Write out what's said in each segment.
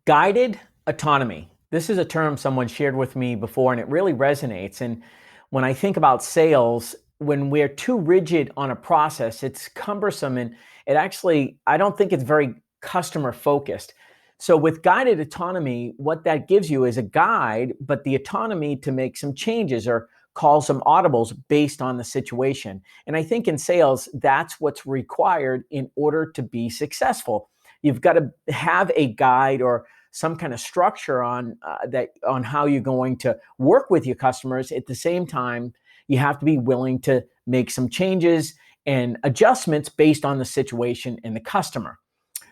Guided autonomy. This is a term someone shared with me before, and it really resonates. And when I think about sales, when we're too rigid on a process, it's cumbersome and I don't think it's very customer focused. So, with guided autonomy, what that gives you is a guide, but the autonomy to make some changes or call some audibles based on the situation. And I think in sales, that's what's required in order to be successful. You've got to have a guide or some kind of structure on how you're going to work with your customers. At the same time, you have to be willing to make some changes and adjustments based on the situation and the customer.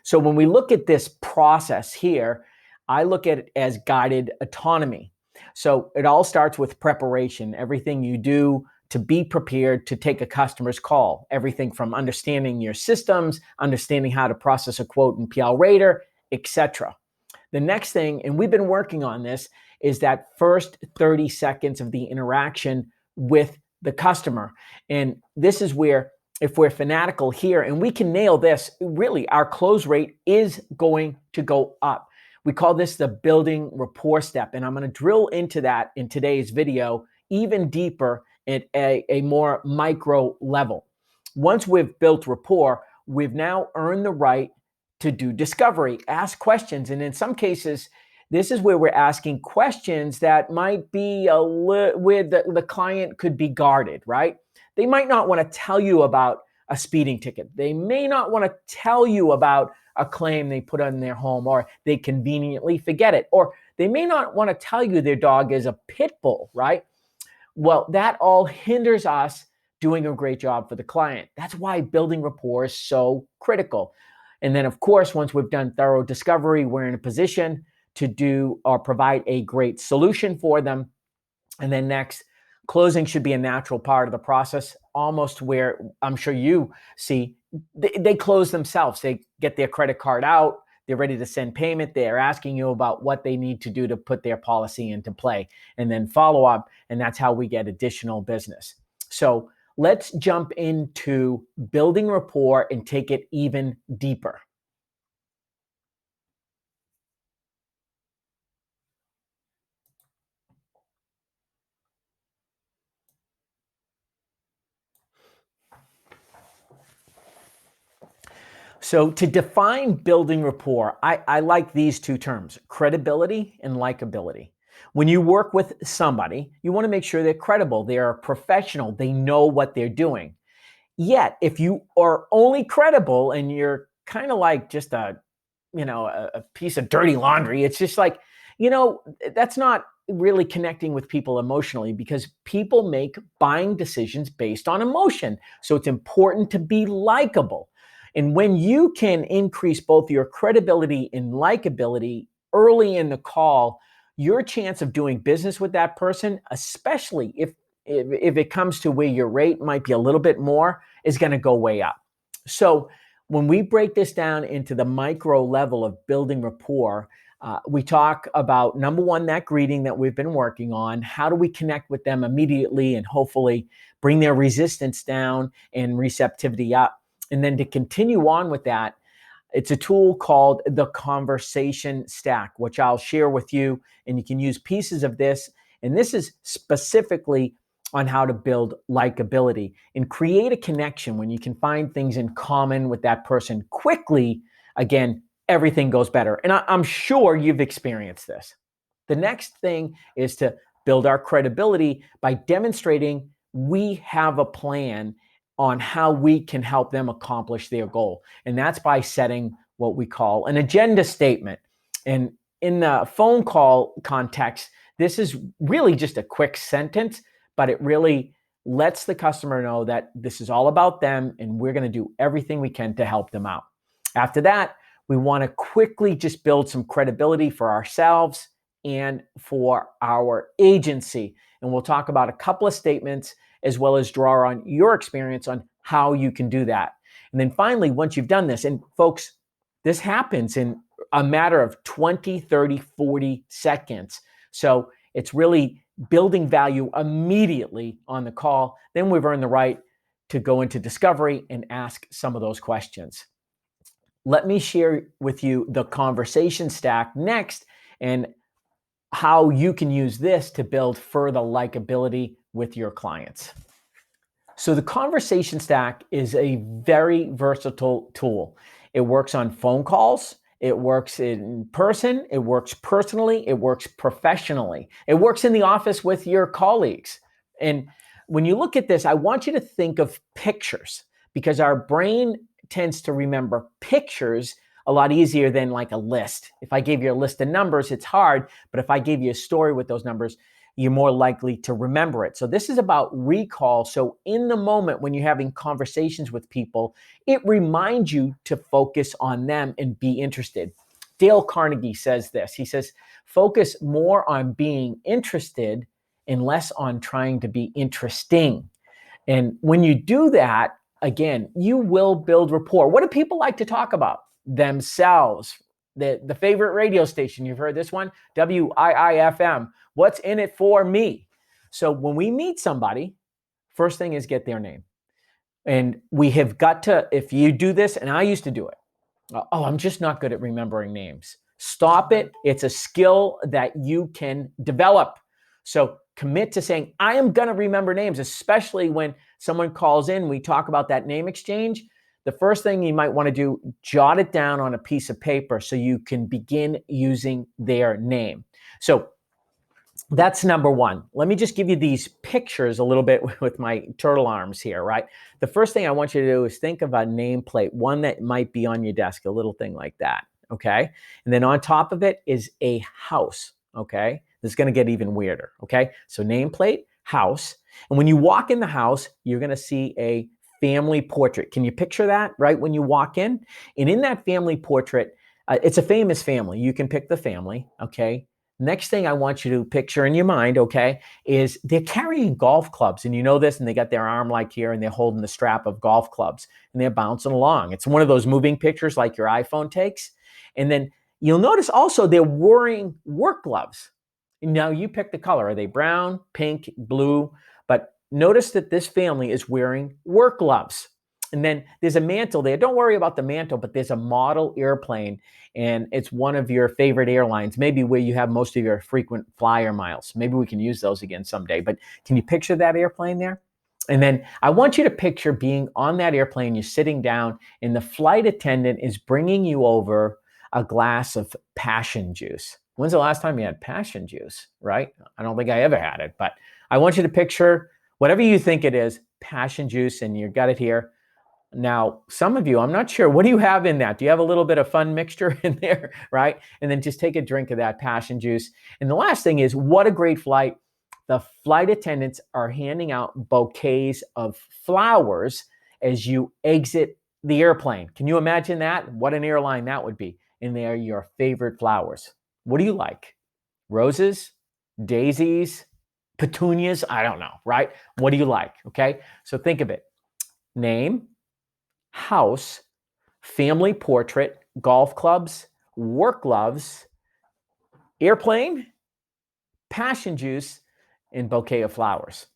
So when we look at this process here, I look at it as guided autonomy. So it all starts with preparation, everything you do to be prepared to take a customer's call, everything from understanding your systems, understanding how to process a quote in PL Rater, etc. The next thing, and we've been working on this, is that first 30 seconds of the interaction with the customer. And this is where, if we're fanatical here and we can nail this, really our close rate is going to go up. We call this the building rapport step. And I'm going to drill into that in today's video even deeper at a more micro level. Once we've built rapport, we've now earned the right to do discovery, ask questions. And in some cases, this is where we're asking questions that might be where the client could be guarded, right? They might not want to tell you about a speeding ticket. They may not want to tell you about a claim they put on their home, or they conveniently forget it. Or they may not want to tell you their dog is a pit bull, right? Well, that all hinders us doing a great job for the client. That's why building rapport is so critical. And then, of course, once we've done thorough discovery, we're in a position to do or provide a great solution for them. And then next, closing should be a natural part of the process, almost where I'm sure you see they close themselves. They get their credit card out. They're ready to send payment. They're asking you about what they need to do to put their policy into play, and then follow up. And that's how we get additional business. So let's jump into building rapport and take it even deeper. So to define building rapport, I like these two terms, credibility and likability. When you work with somebody, you want to make sure they're credible, they're professional, they know what they're doing. Yet, if you are only credible and you're kind of like just a piece of dirty laundry, it's just like, that's not really connecting with people emotionally, because people make buying decisions based on emotion. So it's important to be likable. And when you can increase both your credibility and likability early in the call, your chance of doing business with that person, especially if it comes to where your rate might be a little bit more, is going to go way up. So when we break this down into the micro level of building rapport, we talk about, number one, that greeting that we've been working on. How do we connect with them immediately and hopefully bring their resistance down and receptivity up? And then to continue on with that, it's a tool called the conversation stack, which I'll share with you. And you can use pieces of this. And this is specifically on how to build likability and create a connection. When you can find things in common with that person quickly, again, everything goes better. And I'm sure you've experienced this. The next thing is to build our credibility by demonstrating we have a plan on how we can help them accomplish their goal. And that's by setting what we call an agenda statement. And in the phone call context, this is really just a quick sentence, but it really lets the customer know that this is all about them and we're going to do everything we can to help them out. After that, we want to quickly just build some credibility for ourselves and for our agency. And we'll talk about a couple of statements as well as draw on your experience on how you can do that. And then finally, once you've done this, and folks, this happens in a matter of 20, 30, 40 seconds. So it's really building value immediately on the call. Then we've earned the right to go into discovery and ask some of those questions. let me share with you the conversation stack next and how you can use this to build further likability with your clients. So the conversation stack is a very versatile tool. It works on phone calls. It works in person. It works personally. It works professionally. It works in the office with your colleagues. And when you look at this, I want you to think of pictures because our brain tends to remember pictures a lot easier than like a list. If I gave you a list of numbers, it's hard. But if I gave you a story with those numbers, you're more likely to remember it. So this is about recall. So in the moment when you're having conversations with people, it reminds you to focus on them and be interested. Dale Carnegie says this. He says, focus more on being interested and less on trying to be interesting. And when you do that, again, you will build rapport. What do people like to talk about? Themselves. The favorite radio station, you've heard this one, WIIFM. What's in it for me? So when we meet somebody, first thing is get their name. And we have got to, if you do this, and I used to do it, I'm just not good at remembering names. Stop it. It's a skill that you can develop. So commit to saying, I am going to remember names, especially when someone calls in, we talk about that name exchange. The first thing you might want to do, jot it down on a piece of paper so you can begin using their name. So that's number one. Let me just give you these pictures a little bit with my turtle arms here, right? The first thing I want you to do is think of a nameplate, one that might be on your desk, a little thing like that, okay? And then on top of it is a house, okay? This is going to get even weirder, okay? So nameplate, house. And when you walk in the house, you're going to see a family portrait. Can you picture that, right? When you walk in? And in that family portrait, it's a famous family. You can pick the family, okay? Next thing I want you to picture in your mind, okay, is they're carrying golf clubs. And you know this, and they got their arm like here, and they're holding the strap of golf clubs, and they're bouncing along. It's one of those moving pictures like your iPhone takes. And then you'll notice also they're wearing work gloves. Now you pick the color. Are they brown, pink, blue? But notice that this family is wearing work gloves. And then there's a mantle there. Don't worry about the mantle, but there's a model airplane, and it's one of your favorite airlines, maybe where you have most of your frequent flyer miles. Maybe we can use those again someday. But can you picture that airplane there? And then I want you to picture being on that airplane, you're sitting down, and the flight attendant is bringing you over a glass of passion juice. When's the last time you had passion juice, right? I don't think I ever had it, but I want you to picture whatever you think it is, passion juice, and you've got it here. Now, some of you, I'm not sure, what do you have in that? Do you have a little bit of fun mixture in there, right? And then just take a drink of that passion juice. And the last thing is, what a great flight. The flight attendants are handing out bouquets of flowers as you exit the airplane. Can you imagine that? What an airline that would be. And they are your favorite flowers. What do you like? Roses, daisies, petunias? I don't know, right? What do you like? Okay, so think of it. Name, house, family portrait, golf clubs, work gloves, airplane, passion juice, and bouquet of flowers.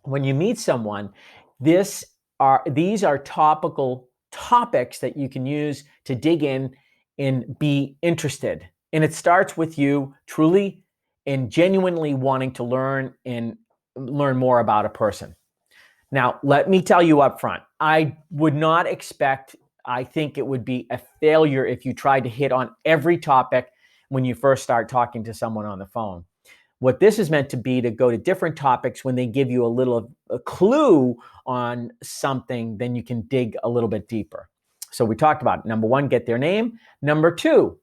When you meet someone, these are topical topics that you can use to dig in and be interested. And it starts with you truly and genuinely wanting to learn more about a person. Now, let me tell you up front, I would not expect, I think it would be a failure if you tried to hit on every topic when you first start talking to someone on the phone. What this is meant to be to go to different topics when they give you a clue on something, then you can dig a little bit deeper. So we talked about number one, get their name. Number two,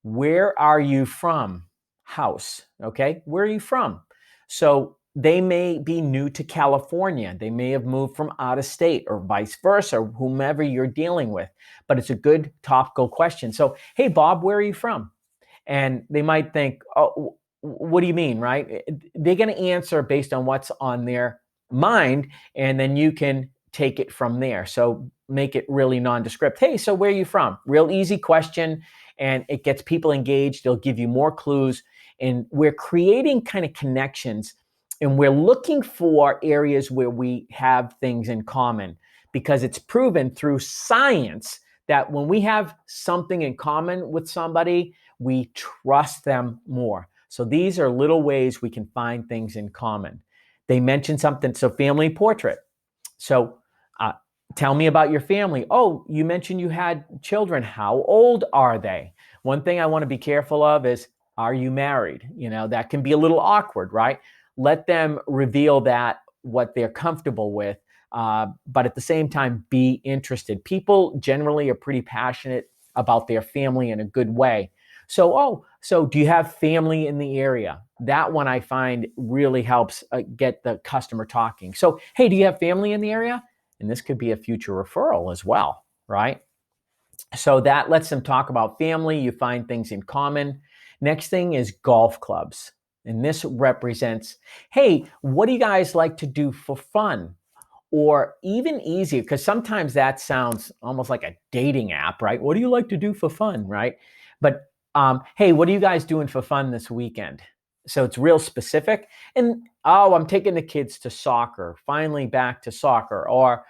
where are you from? House, okay? Where are you from? So they may be new to California. They may have moved from out of state or vice versa, or whomever you're dealing with. But it's a good topical question. So, hey, Bob, where are you from? And they might think, oh, what do you mean, right? They're going to answer based on what's on their mind, and then you can take it from there. So make it really nondescript. Hey, so where are you from? Real easy question, and it gets people engaged. They'll give you more clues, and we're creating kind of connections, and we're looking for areas where we have things in common, because it's proven through science that when we have something in common with somebody, we trust them more. So these are little ways we can find things in common. They mentioned something, so family portrait. So uh, tell me about your family. Oh, you mentioned you had children. How old are they? One thing I want to be careful of is, are you married? That can be a little awkward, right? Let them reveal that, what they're comfortable with, but at the same time, be interested. People generally are pretty passionate about their family in a good way. So do you have family in the area? That one I find really helps get the customer talking. So, hey, do you have family in the area? And this could be a future referral as well, right? So that lets them talk about family. You find things in common. Next thing is golf clubs. And this represents, hey, what do you guys like to do for fun? Or even easier, because sometimes that sounds almost like a dating app, right? What do you like to do for fun, right? But hey, what are you guys doing for fun this weekend? So it's real specific. And oh, I'm taking the kids to soccer, finally back to soccer. Or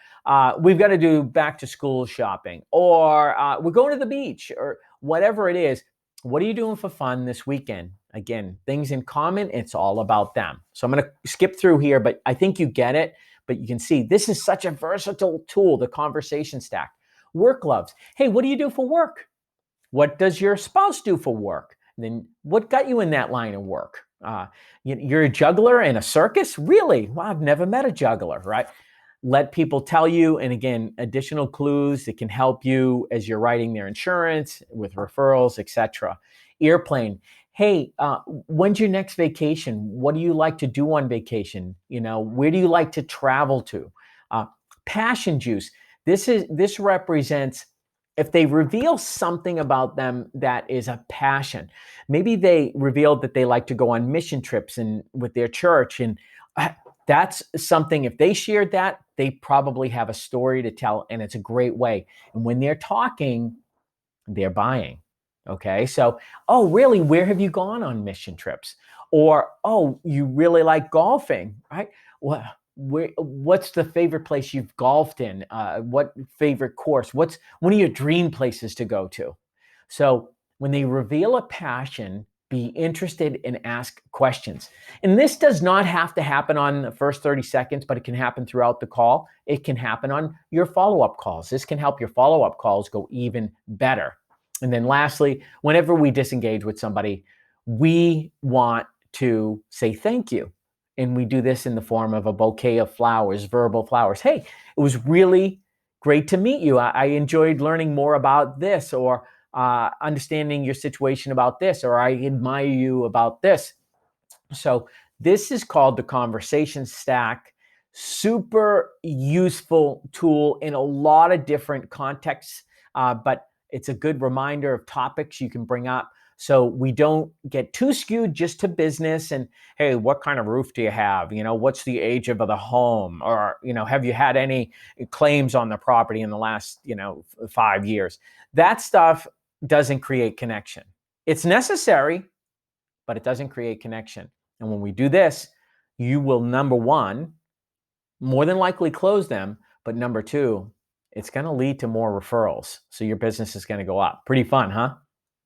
we've got to do back to school shopping. Or we're going to the beach, or whatever it is. What are you doing for fun this weekend? Again, things in common, it's all about them. So I'm going to skip through here, but I think you get it. But you can see this is such a versatile tool, the conversation stack. Work gloves. Hey, what do you do for work? What does your spouse do for work? And then what got you in that line of work? You're a juggler in a circus? Really? Well, I've never met a juggler, right? Let people tell you. And again, additional clues that can help you as you're writing their insurance with referrals, etc. Airplane. Hey, when's your next vacation? What do you like to do on vacation? Where do you like to travel to? Passion juice. This represents if they reveal something about them that is a passion. Maybe they revealed that they like to go on mission trips and with their church, and that's something. If they shared that, they probably have a story to tell, and it's a great way. And when they're talking, they're buying. Okay. So, oh, really? Where have you gone on mission trips? Or, oh, you really like golfing, right? Well, what's the favorite place you've golfed in? What favorite course? What's one of your dream places to go to? So when they reveal a passion, be interested and ask questions. And this does not have to happen on the first 30 seconds, but it can happen throughout the call. It can happen on your follow-up calls. This can help your follow-up calls go even better. And then lastly, whenever we disengage with somebody, we want to say thank you. And we do this in the form of a bouquet of flowers, verbal flowers. Hey, it was really great to meet you. I enjoyed learning more about this, or understanding your situation about this, or I admire you about this. So this is called the conversation stack. Super useful tool in a lot of different contexts, but it's a good reminder of topics you can bring up. So we don't get too skewed just to business and, hey, what kind of roof do you have? What's the age of the home? Or, have you had any claims on the property in the last, 5 years? That stuff doesn't create connection. It's necessary, but it doesn't create connection. And when we do this, you will, number one, more than likely close them. But number two, it's going to lead to more referrals. So your business is going to go up. Pretty fun, huh?